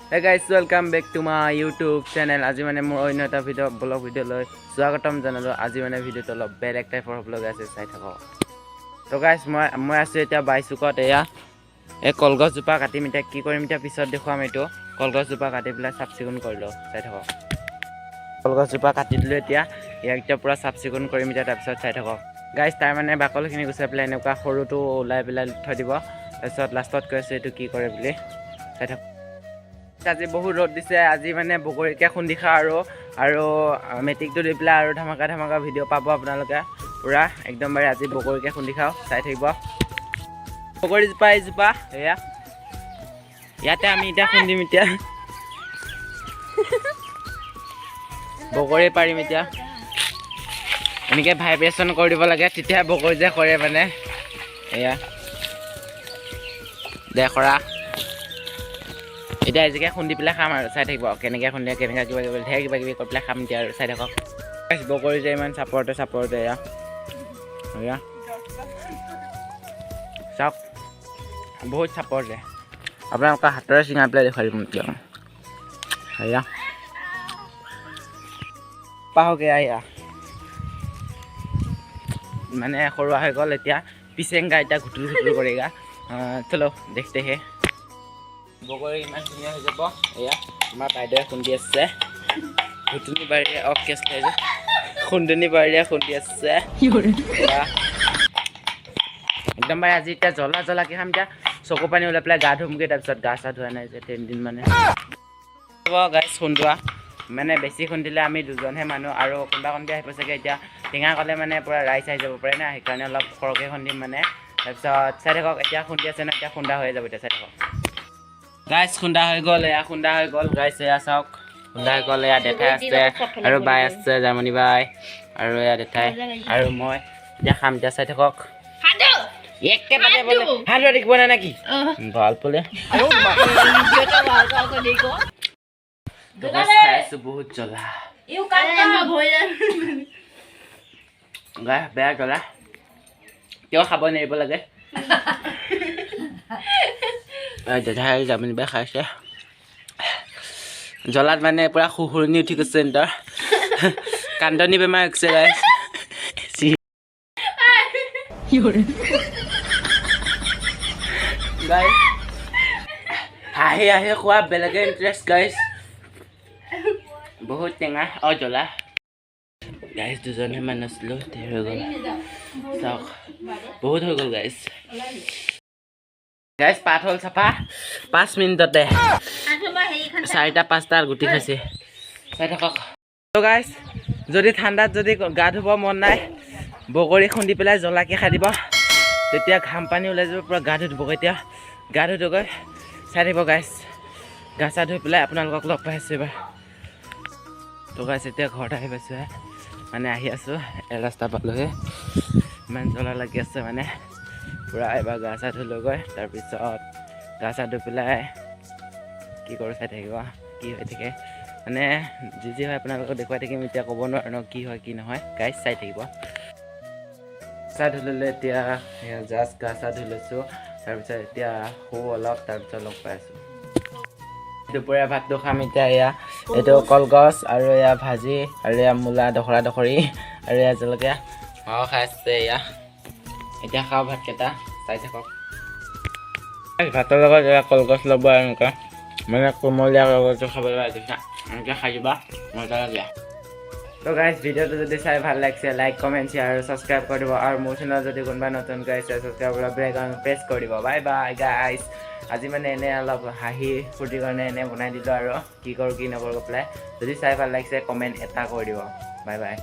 Hey guys, welcome back to my YouTube channel. আজি মানে মোৰ অন্য এটা ভিডিও ব্লগ ভিডিও লৈ স্বাগতম জনালো। আজি মানে ভিডিওটো অলপ বেলেগ টাইপৰ ব্লগ আছে চাই থাকক। তো গাইস মই আছো এতিয়া বাইচুকত এয়া এই কলগছজোপা কাটিম এতিয়া কি কৰিম এতিয়া পিছত দেখুৱাম এইটো কলগছজোপা কাটি পেলাই চাফ চিকুণ কৰিলো চাই থাকক। কলগছজোপা কাটি দিলো এতিয়া ইয়াক এতিয়া পুৰা চাফ চিকুণ কৰিম এতিয়া তাৰপিছত চাই থাকক। গাইস তাৰ মানে বাকলখিনি গুচাই পেলাই এনেকুৱা সৰুটো ওলাই পেলাই থৈ দিব তাৰপিছত লাষ্টত কৈছে এইটো কি কৰে বুলি চাই থাকক। আজি বহুত ৰ'দ দিছে আজি মানে বগৰীকে খুন্দি খা আৰু মেট্ৰিকটো দি পেলাই আৰু ধামাকা ভিডিঅ' পাব আপোনালোকে পুৰা একদম বাৰে আজি বগৰীকে খুন্দি খাওঁ চাই থাকিব। বগৰীজোপা এইজোপা এয়া ইয়াতে আমি এতিয়া খুন্দিম এতিয়া বগৰী পাৰিম এতিয়া এনেকৈ ভাইব্ৰেশ্যন কৰি দিব লাগে তেতিয়া বগৰী যে কৰে মানে এয়া দে কৰা এতিয়া এজেকে খুন্দি পেলাই খাম আৰু চাই থাকিব কেনেকৈ খুন্দি কেনেকৈ কিবা কিবি ঢেৰ কিবা কিবি কৰি পেলাই খাম এতিয়া আৰু চাই থাকক। বগৰী যে ইমান চাপৰতে এয়া এয়া চাওক বহুত চাপৰতে আপোনালোকৰ হাতেৰে চিঙাই পেলাই দেখুৱাই দিম এতিয়া এয়া পাহক এয়া মানে সৰুৱা হৈ গ'ল এতিয়া পিচেংগা এতিয়া ঘুটুৰ কৰেগা চলো দেখতে হে বগৰী ইমান ধুনীয়া হৈ যাব এয়া আমাৰ বাইদেৱে খুন্দি আছে ঘুটুনি বাৰীৰে অৰ্কেষ্ট্ৰা যে খুন্দনি বাৰীৰে খুন্দি আছে একদম বাৰে আজি এতিয়া জ্বলাকে খাম এতিয়া চকু পানী ওলাই পেলাই গা ধুমগৈ তাৰপিছত গা চা ধোৱা নাই যে 3 দিন মানে গাইছ খুন্দোৱা মানে বেছি খুন্দিলে আমি দুজনহে মানুহ আৰু কোনোবা আহিব চাগে এতিয়া টেঙা ক'লে মানে পূৰা ৰাইজ আহি যাব পাৰে না সেইকাৰণে অলপ সৰহকৈ খুন্দিম মানে তাৰপিছত চাই থাকক এতিয়া খুন্দি আছে না এতিয়া খুন্দা হৈ যাব এতিয়া চাই থাকক। গাইছ খুন্দা হৈ গ'ল গাইছ এয়া চাওক খুন্দা হৈ গ'ল এয়া দেঠাই আছে আৰু বাই আছে জাৰ্মানী বাই আৰু এয়া দেঠাই আৰু মই এতিয়া খাম এতিয়া চাই থাকক একে পাতে বলে হাত দেখিব না নাকি ভাল পলে খাইছো বহুত জ্বলা গাই বেয়া জ্বলা কিয় খাব নেৰিব লাগে দেঠাই জাৰ্মানী বাই খাইছে জ্বলাত মানে পুৰা সুহুৰণি উঠি গৈছে তাৰ কান্দনি বেমাৰ হৈছে গাইছ হাঁহি খোৱা বেলেগে ইণ্টাৰেষ্ট গাইছ বহুত টেঙা জ্বলা গাইছ দুজনহে মান আছিলোঁ ধেৰ হৈ গ'ল চাওক বহুত হৈ গ'ল গাইছ পাত হ'ল চাফা 5 মিনিটতে 4টা 5টা গুটি খাইছে চাই থাকক। গাইছ যদি ঠাণ্ডাত যদি গা ধুব মন নাই বগৰী খুন্দি পেলাই জ্বলাকৈ খাই দিব তেতিয়া ঘাম পানী ওলাই যাব পূৰা গা ধুই দিব এতিয়া গা ধুই গৈ চাই থাকিব গাইছ গা চা ধুই পেলাই আপোনালোকক লগ পাই আছোঁ এবাৰ। তো গাইছ এতিয়া ঘৰত আহি পাইছোঁ মানে আহি আছোঁ ৰাস্তা পালোহে ইমান জ্বলা লাগি আছে মানে পূৰা এবাৰ গা চা ধুই লৈ গৈ তাৰপিছত গা চা ধুই পেলাই কি কৰোঁ চাই থাকিব কি হৈ থাকে মানে যি হয় আপোনালোকক দেখুৱাই থাকিম এতিয়া ক'ব নোৱাৰো ন কি হয় কি নহয় গাইছ চাই থাকিব। চা ধুই ল'লে এতিয়া জাষ্ট গা চা ধুই লৈছোঁ তাৰপিছত এতিয়া শু অলপ তাৰপিছত লগ পাই আছোঁ দুপৰীয়া ভাতটো খাম এতিয়া এয়া এইটো কলগছ আৰু এয়া ভাজি আৰু এয়া মূলা দখৰি আৰু এয়া জলকীয়া খাই আছে এয়া এতিয়া খাওঁ ভাতকেইটা চাই থাকক। ভাতৰ লগত এয়া কলগছ ল'ব আৰু এনেকুৱা মানে কোমলীয়া কলগছটো খাবলৈ এনেকৈ খাই দিবা মজা লাগে। তো গাইছ ভিডিঅ'টো যদি চাই ভাল লাগিছে লাইক কমেণ্ট শ্বেয়াৰ আৰু ছাবস্ক্ৰাইব কৰি দিব আৰু মোৰ চেনেলত যদি কোনোবা নতুনকৈ আহিছে ছাবস্ক্ৰাইব কৰি বেল আইকন প্ৰেছ কৰি দিব। বাই বাই গাইছ আজি মানে এনে অলপ হাঁহি ফূৰ্তিৰ কাৰণে এনে বনাই দিলোঁ আৰু কি কৰোঁ কি নকৰোঁ পেলাই যদি চাই ভাল লাগিছে কমেণ্ট এটা কৰি দিব। Bye bye.